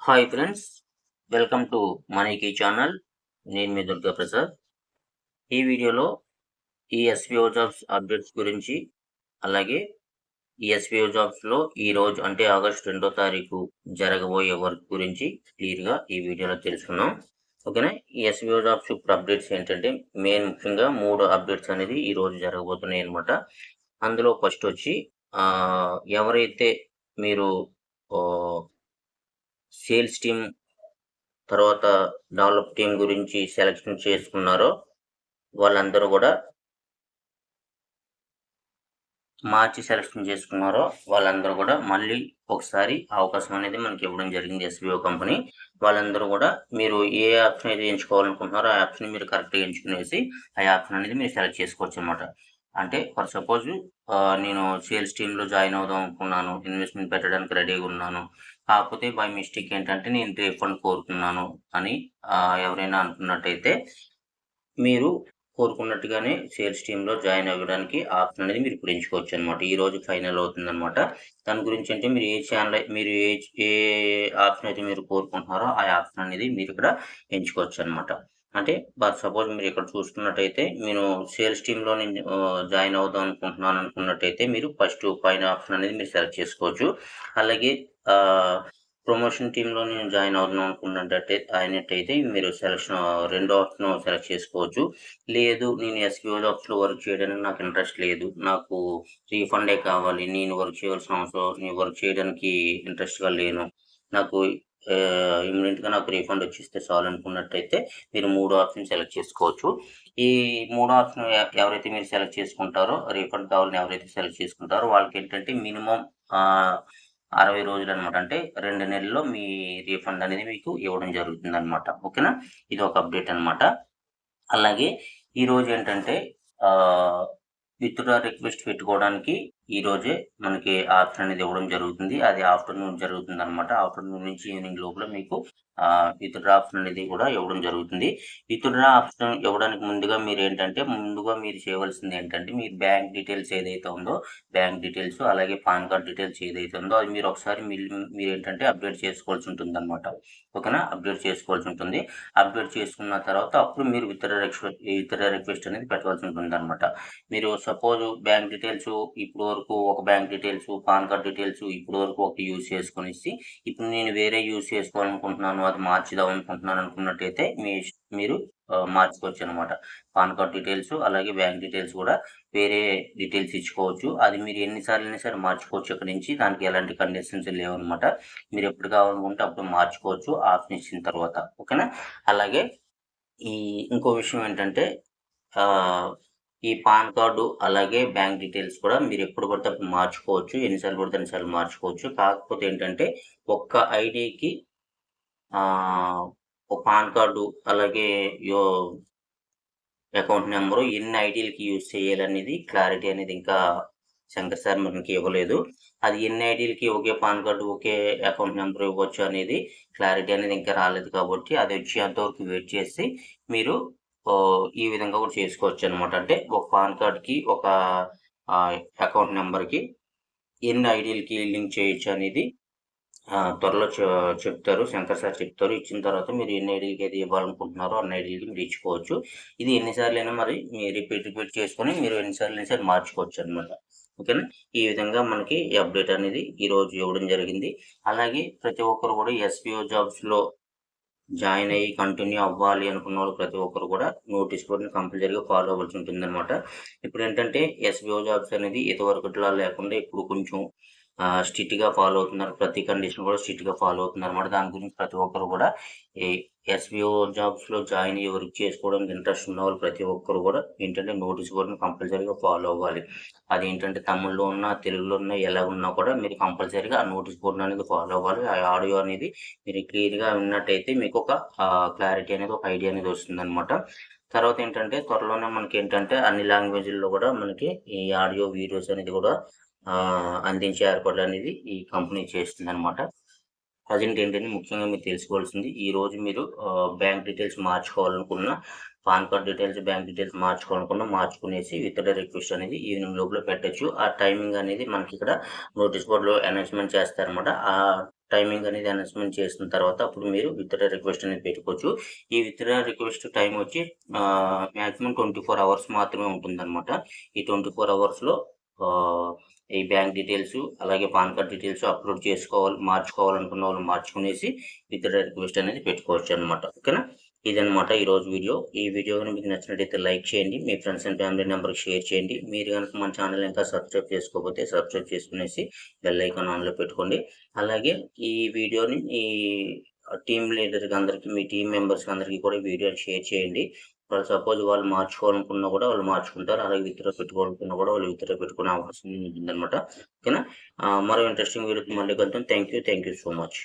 Hi friends, welcome to మనీకీ channel. నేను మీ దుర్గా ప్రసాద్. ఈ వీడియోలో ఈ ఎస్‌పీఓ జాబ్స్ అప్డేట్స్ గురించి, అలాగే ఈ ఎస్‌పీఓ జాబ్స్‌లో ఈరోజు అంటే ఆగస్టు 2వ తారీఖు జరగబోయే వర్క్ గురించి క్లియర్‌గా ఈ వీడియోలో తెలుసుకుందాం. ఓకేనా. ఈ ఎస్‌పీఓ జాబ్స్ ఇప్పుడు అప్డేట్స్ ఏంటంటే ముఖ్యంగా 3 అప్డేట్స్ అనేది ఈరోజు జరగబోతున్నాయి అన్నమాట. అందులో ఫస్ట్ వచ్చి ఎవరైతే మీరు సేల్స్ టీమ్ తర్వాత డెవలప్ టీమ్ గురించి సెలక్షన్ చేసుకున్నారో వాళ్ళందరూ కూడా మళ్ళీ ఒకసారి అవకాశం అనేది మనకి ఇవ్వడం జరిగింది ఎస్‌బీఓ కంపెనీ. వాళ్ళందరూ కూడా మీరు ఏ ఆప్షన్ అయితే ఎంచుకోవాలనుకుంటున్నారో ఆ ఆప్షన్ మీరు కరెక్ట్‌గా ఎంచుకునేసి ఆ ఆప్షన్ అనేది మీరు సెలెక్ట్ చేసుకోవచ్చనమాట. అంటే ఫర్ సపోజ్ నేను సేల్స్ టీమ్‌లో జాయిన్ అవుదాం అనుకున్నాను. ఇన్వెస్ట్‌మెంట్ పెట్టడానికి రెడీగా ఉన్నాను. కాకపోతే బై మిస్టేక్ ఏంటంటే నేను రీఫండ్ కోరుతున్నాను అని ఎవరైనా అనుకున్నట్టయితే మీరు కోరుకున్నట్టుగానే సేల్స్ టీమ్‌లో జాయిన్ అవ్వడానికి ఆప్షన్ అనేది మీరు ఇప్పుడు ఎంచుకోవచ్చనమాట. ఈరోజు ఫైనల్ అవుతుందనమాట. దాని గురించి అంటే మీరు ఏ ఆప్షన్ అయితే మీరు కోరుకుంటున్నారో ఆ ఆప్షన్ అనేది మీరు ఇక్కడ ఎంచుకోవచ్చనమాట. అంటే సపోజ్ మీరు ఇక్కడ చూసుకున్నట్టయితే నేను సేల్స్ టీమ్‌లో జాయిన్ అవుదాం అనుకుంటున్నాను అనుకున్నట్టయితే మీరు ఫస్ట్ పైన ఆప్షన్ అనేది మీరు సెలెక్ట్ చేసుకోవచ్చు. అలాగే ప్రమోషన్ టీమ్‌లో నేను జాయిన్ అవుదాం అయినట్టయితే మీరు రెండో ఆప్షన్ సెలెక్ట్ చేసుకోవచ్చు. లేదు నేను ఎస్‌క్యూఎల్ జాబ్స్‌లో వర్క్ చేయడానికి నాకు ఇంట్రెస్ట్ లేదు. నాకు రీఫండే కావాలి. నేను వర్క్ చేయడానికి ఇంట్రెస్ట్‌గా లేను. నాకు ఇమ్మీడియేట్‌గా నాకు రీఫండ్ వచ్చేస్తే చాలు అనుకున్నట్టయితే మీరు 3 ఆప్షన్ సెలెక్ట్ చేసుకోవచ్చు. ఈ 3 ఆప్షన్ ఎవరైతే మీరు సెలెక్ట్ చేసుకుంటారో రీఫండ్ కావాలని ఎవరైతే సెలెక్ట్ చేసుకుంటారో వాళ్ళకేంటంటే మినిమమ్ 60 రోజులనమాట. అంటే 2 నెలల్లో మీ రీఫండ్ అనేది మీకు ఇవ్వడం జరుగుతుందనమాట. ఓకేనా. ఇది ఒక అప్డేట్ అనమాట. అలాగే ఈరోజు ఏంటంటే విత్‌డ్రా రిక్వెస్ట్ పెట్టుకోవడానికి ఈరోజే మనకి ఆప్షన్ అనేది ఇవ్వడం జరుగుతుంది. అది ఆఫ్టర్‌నూన్ జరుగుతుందనమాట. ఆఫ్టర్‌నూన్ నుంచి ఈవినింగ్ లోపల మీకు విత్‌డ్రా ఆప్షన్ అనేది కూడా ఇవ్వడం జరుగుతుంది. విత్‌డ్రా ఆప్షన్ ఇవ్వడానికి ముందుగా మీరు చేయవలసింది ఏంటంటే మీ బ్యాంక్ డీటెయిల్స్ ఏదైతే ఉందో బ్యాంక్ డీటెయిల్స్ అలాగే పాన్ కార్డ్ డీటెయిల్స్ ఏదైతే ఉందో అది మీరు ఒకసారి మీరేంటంటే అప్డేట్ చేసుకోవాల్సి ఉంటుందనమాట. ఓకేనా. అప్డేట్ చేసుకోవాల్సి ఉంటుంది. అప్డేట్ చేసుకున్న తర్వాత అప్పుడు మీరు విత్‌డ్రా రిక్వెస్ట్ అనేది పెట్టవలసి ఉంటుందనమాట. మీరు సపోజ్ బ్యాంక్ డీటెయిల్స్ ఇప్పుడు వరకు ఒక bank details, pan card details ఇప్పుడు వరకు ఒకటి యూజ్ చేసుకొనేసి ఇప్పుడు నేను వేరే యూజ్ చేసుకోవాలనుకుంటున్నాను, అది మార్చుదాం అనుకుంటున్నాను అనుకున్నట్టయితే మీరు మార్చుకోవచ్చనమాట. పాన్ కార్డ్ డీటెయిల్స్ అలాగే బ్యాంక్ డీటెయిల్స్ కూడా వేరే డీటెయిల్స్ ఇచ్చుకోవచ్చు. అది మీరు ఎన్ని సార్లైనా సరే మార్చుకోవచ్చు ఇక్కడి నుంచి. దానికి ఎలాంటి కండిషన్స్ లేవనమాట. మీరు ఎప్పుడు కావాలనుకుంటే అప్పుడు మార్చుకోవచ్చు ఆప్షన్ ఇచ్చిన తర్వాత. ఓకేనా. అలాగే ఇంకో విషయం ఏంటంటే ఈ పాన్ కార్డు అలాగే బ్యాంక్ డీటెయిల్స్ కూడా మీరు ఎప్పుడు పడితే అప్పుడు మార్చుకోవచ్చు. ఎన్నిసార్లు పడితే అన్నిసార్లు మార్చుకోవచ్చు. కాకపోతే ఏంటంటే ఒక్క ఐడీకి ఒక పాన్ కార్డు అలాగే అకౌంట్ నెంబరు ఎన్ని ఐడీలకి యూజ్ చేయాలనేది క్లారిటీ అనేది ఇంకా శంకర్ సార్ మనకి ఇవ్వలేదు. అది ఎన్ని ఐడీలకి ఒకే పాన్ కార్డు, ఒకే అకౌంట్ నెంబర్ ఇవ్వచ్చు అనేది క్లారిటీ అనేది ఇంకా రాలేదు కాబట్టి అది వచ్చేంత వరకు వెయిట్ చేసి మీరు ఈ విధంగా కూడా చేసుకోవచ్చనమాట. అంటే ఒక పాన్ కార్డ్‌కి ఒక అకౌంట్ నెంబర్‌కి ఎన్ని ఐడీలకి లింక్ చేయొచ్చు అనేది త్వరలో చెప్తారు. శంకర్ సార్ చెప్తారు. ఇచ్చిన తర్వాత మీరు ఎన్ని ఐడీలకి అయితే ఇవ్వాలనుకుంటున్నారో అన్ని ఐడీలకి మీరు ఇచ్చుకోవచ్చు. ఇది ఎన్ని సార్లైనా మరి మీరు రిపీట్ చేసుకొని మీరు ఎన్ని సార్లైనా సరే మార్చుకోవచ్చనమాట. ఓకేనా. ఈ విధంగా మనకి ఈ అప్డేట్ అనేది ఈరోజు ఇవ్వడం జరిగింది. అలాగే ప్రతి ఒక్కరు కూడా ఎస్‌పీఓ జాబ్స్‌లో జాయిన్ అయ్యి కంటిన్యూ అవ్వాలి అనుకున్న వాళ్ళు ప్రతి ఒక్కరు కూడా నోటీస్ బోర్డ్‌ని కంపల్సరీగా ఫాలో అవ్వాల్సి ఉంటుందనమాట. ఇప్పుడేంటంటే ఎస్‌బీఓ జాబ్స్ అనేది ఇదివరకటిలా లేకుండా ఇప్పుడు కొంచెం స్ట్రిక్ట్‌గా ఫాలో అవుతున్నారు. ప్రతి కండిషన్ కూడా స్ట్రిక్ట్‌గా ఫాలో అవుతున్నారనమాట. దాని గురించి ప్రతి ఒక్కరు కూడా ఈ ఎస్‌బీఓ జాబ్స్‌లో జాయిన్ అయ్యి వర్క్ చేసుకోవడానికి ఇంట్రెస్ట్ ఉన్నవాళ్ళు ప్రతి ఒక్కరు కూడా ఏంటంటే నోటీస్ బోర్డ్‌ని కంపల్సరీగా ఫాలో అవ్వాలి. అదేంటంటే తమిళ్‌లో ఉన్నా, తెలుగులో ఉన్నా ఎలా ఉన్నా కూడా మీరు కంపల్సరీగా ఆ నోటీస్ బోర్డ్ అనేది ఫాలో అవ్వాలి. ఆ ఆడియో అనేది మీరు క్లియర్‌గా విన్నట్టయితే మీకు ఒక క్లారిటీ అనేది ఒక ఐడియా అనేది వస్తుందనమాట. తర్వాత ఏంటంటే త్వరలోనే మనకేంటంటే అన్ని లాంగ్వేజ్‌ల్లో కూడా మనకి ఈ ఆడియో, వీడియోస్ అనేది కూడా అందించే ఏర్పాట్లు అనేది ఈ కంపెనీ చేస్తుందనమాట. ప్రజెంట్ ఏంటంటే ముఖ్యంగా మీరు తెలుసుకోవాల్సింది ఈరోజు మీరు బ్యాంక్ డీటెయిల్స్ మార్చుకోవాలనుకున్న, PAN card details, bank details మార్చుకోవాలనుకున్న మార్చుకునేసి విత్‌డ్రా రిక్వెస్ట్ అనేది ఈవినింగ్ లోపల పెట్టొచ్చు. ఆ టైమింగ్ అనేది మనకి ఇక్కడ నోటీస్ బోర్డ్‌లో అనౌన్స్‌మెంట్ చేస్తారనమాట. టైమింగ్ అనేది అనౌన్స్మెంట్ చేసిన తర్వాత అప్పుడు మీరు విత్డ్రా రిక్వెస్ట్ అనేది పెట్టుకోవచ్చు. ఈ విత్డ్రా రిక్వెస్ట్ టైం వచ్చి మ్యాక్సిమం 24 అవర్స్ మాత్రమే ఉంటుందన్నమాట. ఈ 24 అవర్స్‌లో ఈ బ్యాంక్ డీటెయిల్స్ అలాగే పాన్ కార్డ్ డీటెయిల్స్ అప్లోడ్ మార్చుకోవాలనుకున్న వాళ్ళు మార్చుకునేసి విత్డ్రా రిక్వెస్ట్ అనేది పెట్టుకోవచ్చు అనమాట. ఓకేనా? ఇదనమాట ఈరోజు వీడియో. ఈ వీడియో కనుక మీకు నచ్చినట్టయితే లైక్ చేయండి, మీ ఫ్రెండ్స్ అండ్ ఫ్యామిలీ మెంబర్కి షేర్ చేయండి. మీరు కనుక మన ఛానల్ ఇంకా సబ్స్క్రైబ్ చేసుకోకపోతే సబ్స్క్రైబ్ చేసుకునేసి బెల్ ఐకాన్ ఆన్లో పెట్టుకోండి. అలాగే ఈ వీడియోని ఈ టీమ్ లీడర్కి అందరికీ, మీ టీం మెంబర్స్కి అందరికీ కూడా ఈ వీడియోని షేర్ చేయండి. వాళ్ళు సపోజ్ వాళ్ళు మార్చుకోవాలనుకున్నా కూడా వాళ్ళు మార్చుకుంటారు. అలాగే విత్డ్రా పెట్టుకోవాలనుకున్నా కూడా వాళ్ళు విత్డ్రా పెట్టుకునే అవకాశం ఉంటుందన్నమాట. ఓకేనా? మరో ఇంట్రెస్టింగ్ వీడియోతో మళ్ళీ కలుద్దాం. Thank you so much.